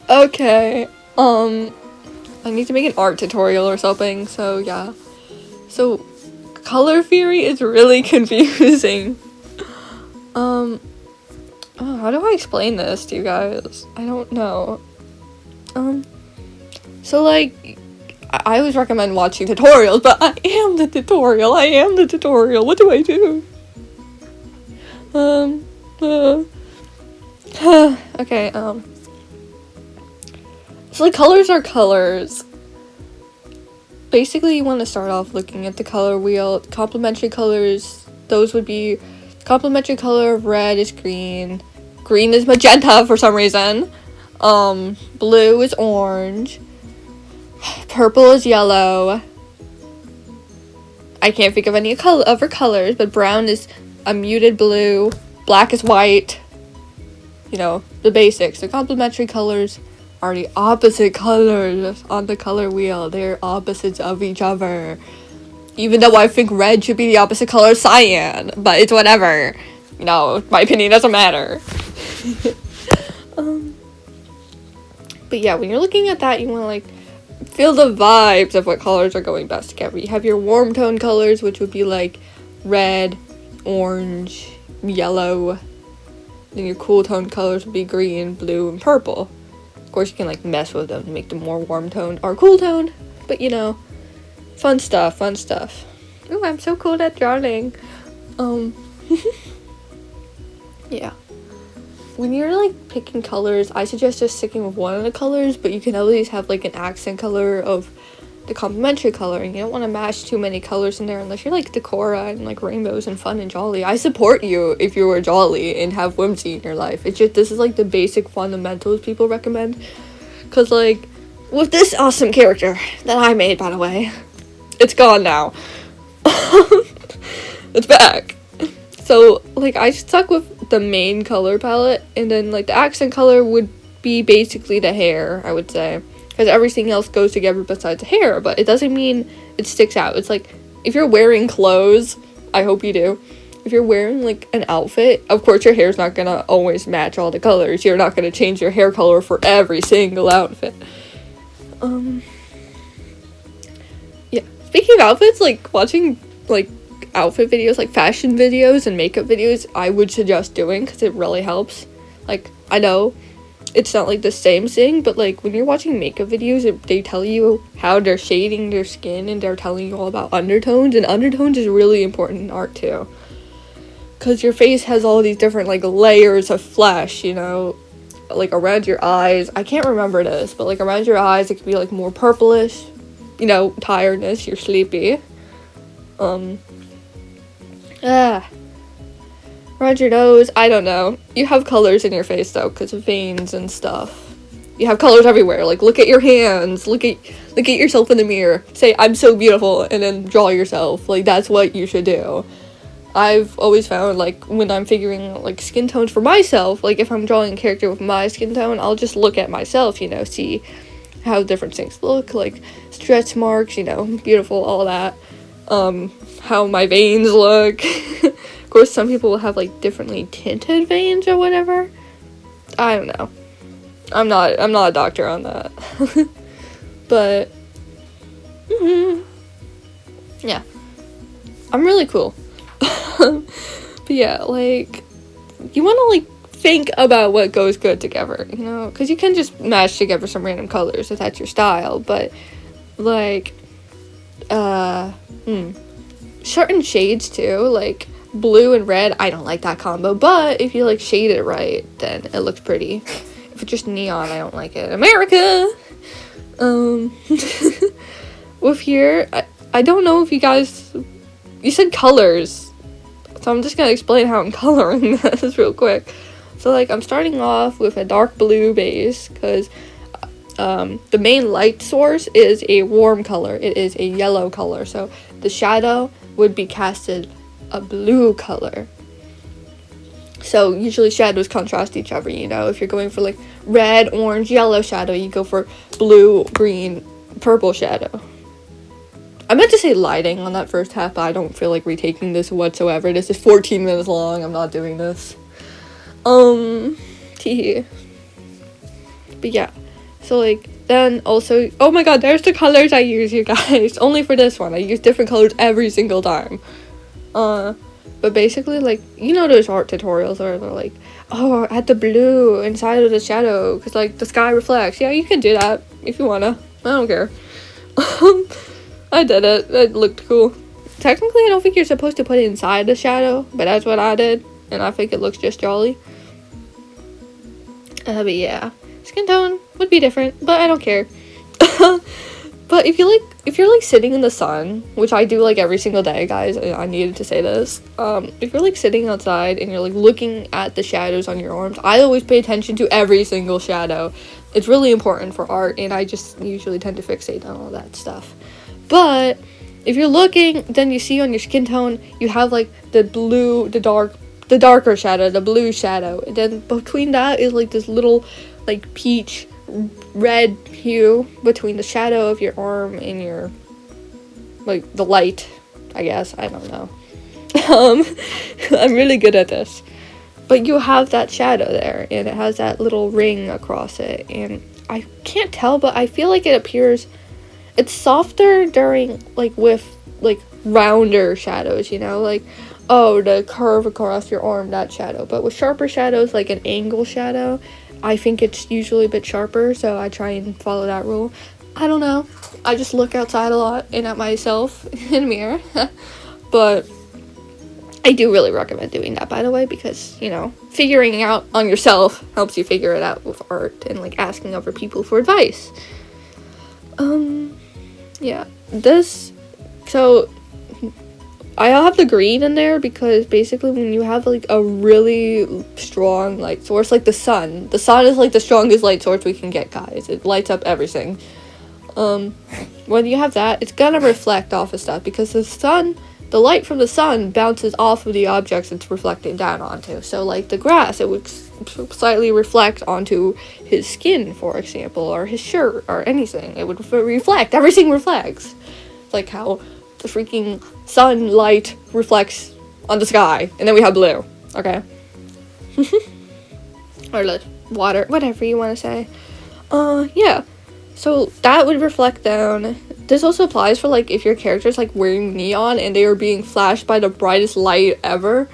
Okay, I need to make an art tutorial or something, so yeah. So, color theory is really confusing. Oh, how do I explain this to you guys? I don't know. So like, I always recommend watching tutorials, but I am the tutorial. What do I do? Okay, so like colors are colors. Basically, you want to start off looking at the color wheel. Complementary colors, those would be complementary color of red is green. Green is magenta for some reason. Blue is orange. Purple is yellow. I can't think of any other colors, but brown is a muted blue. Black is white. You know, the basics. The complementary colors are the opposite colors on the color wheel. They're opposites of each other. Even though I think red should be the opposite color of cyan, but it's whatever. You know, my opinion doesn't matter. But yeah, when you're looking at that, you want to like feel the vibes of what colors are going best together. You have your warm tone colors, which would be like red, orange, yellow. Then your cool tone colors would be green, blue, and purple. Of course, you can like mess with them to make them more warm toned or cool toned, but you know, fun stuff. Ooh, I'm so cool at drawing. Yeah. When you're like picking colors, I suggest just sticking with one of the colors, but you can always have like an accent color of the complementary color, and you don't want to mash too many colors in there unless you're like Decora and like rainbows and fun and jolly. I support you if you were jolly and have whimsy in your life. It's just, this is like the basic fundamentals people recommend, because like with this awesome character that I made, by the way, it's gone now. It's back. So like I stuck with the main color palette, and then like the accent color would be basically the hair, I would say, because everything else goes together besides the hair, but it doesn't mean it sticks out. It's like, if you're wearing clothes, I hope you do, if you're wearing like an outfit, of course your hair's not gonna always match all the colors. You're not gonna change your hair color for every single outfit. Yeah, speaking of outfits, like watching like outfit videos, like fashion videos and makeup videos, I would suggest doing, because it really helps. Like, I know it's not like the same thing, but like when you're watching makeup videos, they tell you how they're shading their skin, and they're telling you all about undertones, and undertones is really important in art too, because your face has all these different like layers of flesh, you know, like around your eyes. I can't remember this, but like around your eyes it could be like more purplish, you know, tiredness, you're sleepy. Around your nose, I don't know. You have colors in your face though, because of veins and stuff. You have colors everywhere. Like, look at your hands. Look at yourself in the mirror. Say, I'm so beautiful, and then draw yourself. Like, that's what you should do. I've always found, like, when I'm figuring, like, skin tones for myself, like, if I'm drawing a character with my skin tone, I'll just look at myself, you know, see how different things look, like, stretch marks, you know, beautiful, all that. How my veins look. Of course, some people will have, like, differently tinted veins or whatever. I don't know. I'm not a doctor on that. But, yeah. I'm really cool. But yeah, like, you want to, like, think about what goes good together, you know? Because you can just mash together some random colors if that's your style, but, like, certain shades too, like blue and red, I don't like that combo, but if you like shade it right, then it looks pretty. If it's just neon, I don't like it. America! With here, I don't know if you guys, you said colors, so I'm just gonna explain how I'm coloring this real quick. So like, I'm starting off with a dark blue base, because the main light source is a warm color. It is a yellow color, so the shadow would be casted a blue color. So usually shadows contrast each other, you know. If you're going for like red, orange, yellow shadow, you go for blue, green, purple shadow. I meant to say lighting on that first half, but I don't feel like retaking this whatsoever. This is 14 minutes long. I'm not doing this. But yeah. So like then also, oh my god, there's the colors I use, you guys. Only for this one, I use different colors every single time. But basically, like, you know those art tutorials where they're like, oh, add the blue inside of the shadow because like the sky reflects. Yeah, you can do that if you wanna. I don't care. I did it. It looked cool. Technically, I don't think you're supposed to put it inside the shadow, but that's what I did, and I think it looks just jolly. But yeah, skin tone would be different, but I don't care. But if you're like sitting in the sun, which I do like every single day, guys, I needed to say this. If you're like sitting outside and you're like looking at the shadows on your arms, I always pay attention to every single shadow. It's really important for art, and I just usually tend to fixate on all that stuff. But if you're looking, then you see on your skin tone, you have like the blue, the darker shadow, the blue shadow, and then between that is like this little like peach red hue between the shadow of your arm and your like the light, I guess. I don't know. I'm really good at this. But you have that shadow there, and it has that little ring across it, and I can't tell, but I feel like it appears, it's softer during, like, with, like, rounder shadows, you know, like, oh, the curve across your arm, that shadow, but with sharper shadows, like an angle shadow, I think it's usually a bit sharper, so I try and follow that rule. I don't know, I just look outside a lot and at myself in a mirror, but I do really recommend doing that, by the way, because, you know, figuring out on yourself helps you figure it out with art and, like, asking other people for advice. Yeah, so, I'll have the green in there because basically when you have, like, a really strong light source, like the sun is, like, the strongest light source we can get, guys. It lights up everything. When you have that, it's gonna reflect off of stuff because the light from the sun bounces off of the objects it's reflecting down onto. So, like, the grass, it would slightly reflect onto his skin, for example, or his shirt, or anything. It would reflect. Everything reflects. It's like how the freaking sunlight reflects on the sky. And then we have blue. Okay? Or, like, water. Whatever you want to say. Yeah. So, that would reflect down. This also applies for, like, if your character's, like, wearing neon and they are being flashed by the brightest light ever,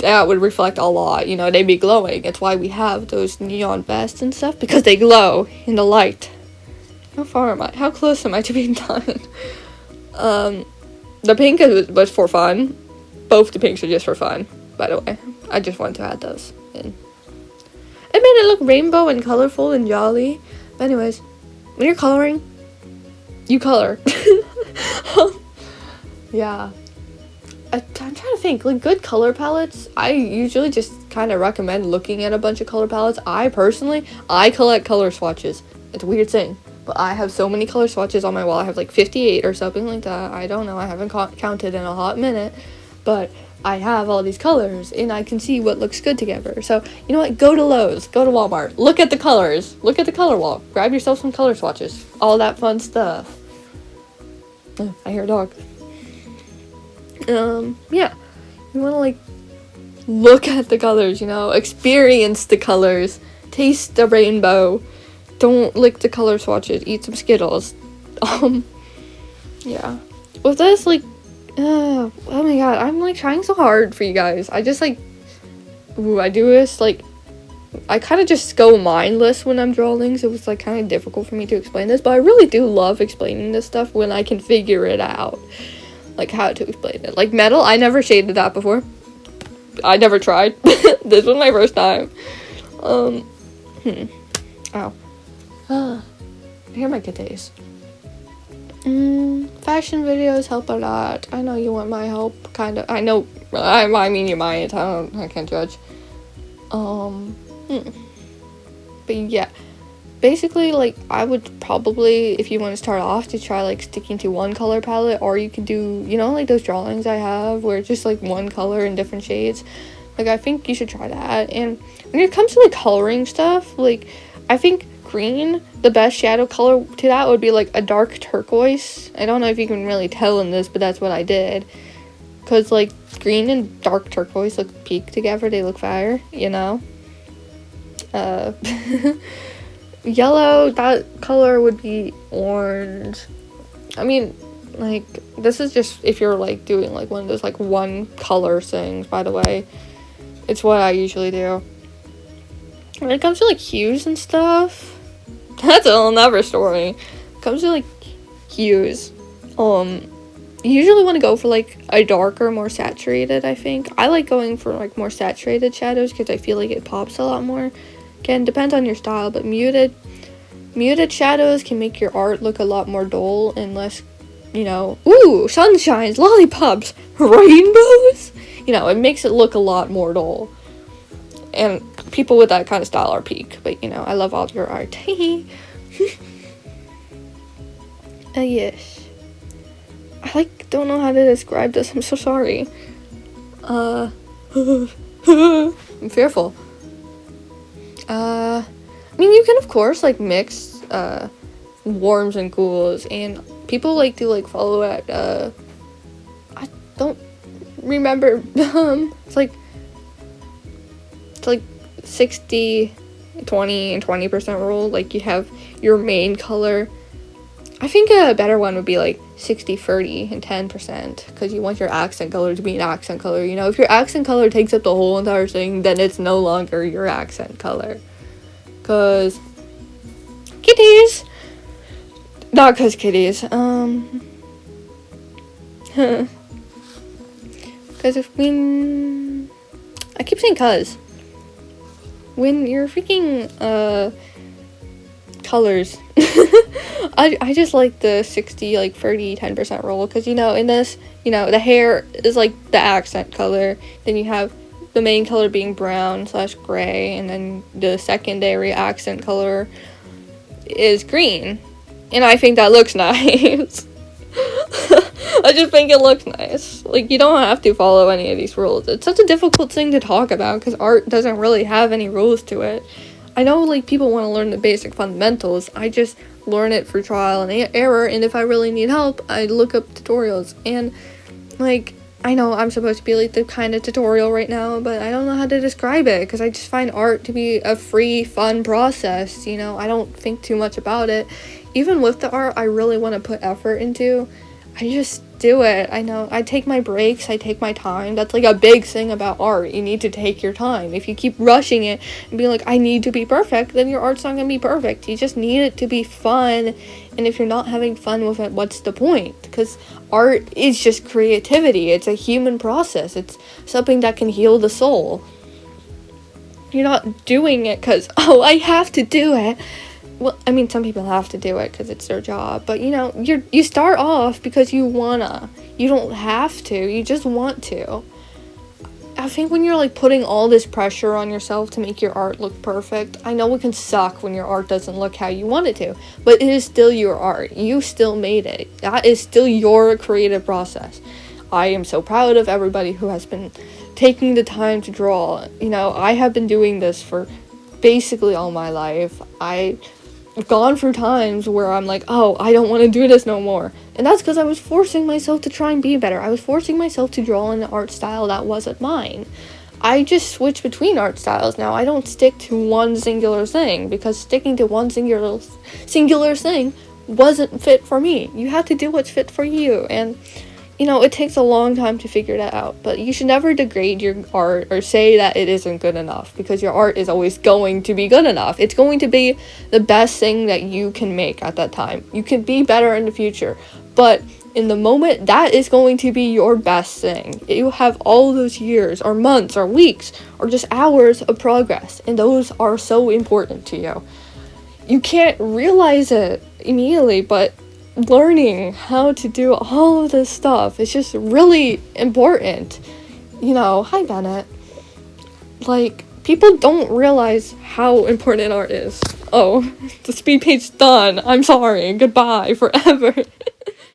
that would reflect a lot, you know, they'd be glowing. It's why we have those neon vests and stuff, because they glow in the light. How far am I? How close am I to being done? The pink was for fun. Both the pinks are just for fun, by the way. I just wanted to add those in. It made it look rainbow and colorful and jolly. But anyways, when you're coloring, you color. Yeah. I'm trying to think, like, good color palettes, I usually just kind of recommend looking at a bunch of color palettes. I collect color swatches. It's a weird thing, but I have so many color swatches on my wall. I have like 58 or something like that. I don't know, I haven't counted in a hot minute, but I have all these colors, and I can see what looks good together. So, you know what, go to Lowe's, go to Walmart, look at the colors, look at the color wall, grab yourself some color swatches, all that fun stuff. Oh, I hear a dog. Yeah, you want to, like, look at the colors, you know, experience the colors, taste the rainbow, don't lick the color swatches, eat some Skittles. Yeah, with this, like, oh my god, I'm, like, trying so hard for you guys. I just, like, I do this, like, I kind of just go mindless when I'm drawing, so it's, like, kind of difficult for me to explain this, but I really do love explaining this stuff when I can figure it out. Like, how to explain it. Like, metal, I never shaded that before. I never tried. This was my first time. Ow. I hear my kitties. Fashion videos help a lot. I know you want my help, kind of. I know, I mean, you might. I can't judge. But yeah. Basically, like, I would probably, if you want to start off, to try, like, sticking to one color palette, or you could do, you know, like, those drawings I have, where it's just, like, one color in different shades. Like, I think you should try that. And when it comes to, like, coloring stuff, like, I think green, the best shadow color to that would be, like, a dark turquoise. I don't know if you can really tell in this, but that's what I did. Because, like, green and dark turquoise look peak together, they look fire, you know? Yellow, that color would be orange. I mean, like, this is just if you're, like, doing, like, one of those, like, one color things, by the way. It's what I usually do. When it comes to, like, hues and stuff, that's a whole nother story. When it comes to, like, hues, you usually want to go for, like, a darker, more saturated, I think. I like going for, like, more saturated shadows because I feel like it pops a lot more. Again, depends on your style, but muted shadows can make your art look a lot more dull and less, you know, ooh, sunshines, lollipops, rainbows. You know, it makes it look a lot more dull. And people with that kind of style are peak. But, you know, I love all your art. Yes. I, like, don't know how to describe this. I'm so sorry. I'm fearful. I mean, you can, of course, like, mix, warms and cools. And people like to, like, follow at, I don't remember, it's like 60, 20, and 20% rule. Like, you have your main color. I think a better one would be, like, 60, 30, and 10%, because you want your accent color to be an accent color. You know, if your accent color takes up the whole entire thing, then it's no longer your accent color. Because kitties! Not because kitties, because if when I keep saying cuz when you're freaking colors I just like the 60, like 30, 10% rule, because, you know, in this, you know, the hair is like the accent color, then you have the main color being brown / gray, and then the secondary accent color is green, and I think that looks nice. I just think it looks nice. Like, you don't have to follow any of these rules. It's such a difficult thing to talk about because art doesn't really have any rules to it. I know, like, people want to learn the basic fundamentals. I just learn it through trial and error, and if I really need help, I look up tutorials. And, like, I know I'm supposed to be, like, the kind of tutorial right now, but I don't know how to describe it because I just find art to be a free, fun process, you know? I don't think too much about it. Even with the art I really want to put effort into, I just do it. I know. I take my breaks. I take my time. That's, like, a big thing about art. You need to take your time. If you keep rushing it and being like, I need to be perfect, then your art's not going to be perfect. You just need it to be fun. And if you're not having fun with it, what's the point? Because art is just creativity. It's a human process. It's something that can heal the soul. You're not doing it because, oh, I have to do it. Well, I mean, some people have to do it because it's their job, but, you know, you start off because you wanna. You don't have to, you just want to. I think when you're, like, putting all this pressure on yourself to make your art look perfect, I know it can suck when your art doesn't look how you want it to, but it is still your art. You still made it. That is still your creative process. I am so proud of everybody who has been taking the time to draw. You know, I have been doing this for basically all my life. I've gone through times where I'm like, oh, I don't want to do this no more. And that's because I was forcing myself to try and be better. I was forcing myself to draw in an art style that wasn't mine. I just switch between art styles now. I don't stick to one singular thing, because sticking to one singular thing wasn't fit for me. You have to do what's fit for you. And, you know, it takes a long time to figure that out, but you should never degrade your art or say that it isn't good enough, because your art is always going to be good enough. It's going to be the best thing that you can make at that time. You can be better in the future, but in the moment, that is going to be your best thing. You have all those years or months or weeks or just hours of progress, and those are so important to you. You can't realize it immediately, but learning how to do all of this stuff is just really important. You know, hi Bennett. Like, people don't realize how important art is. Oh, the speed page's done. I'm sorry. Goodbye forever.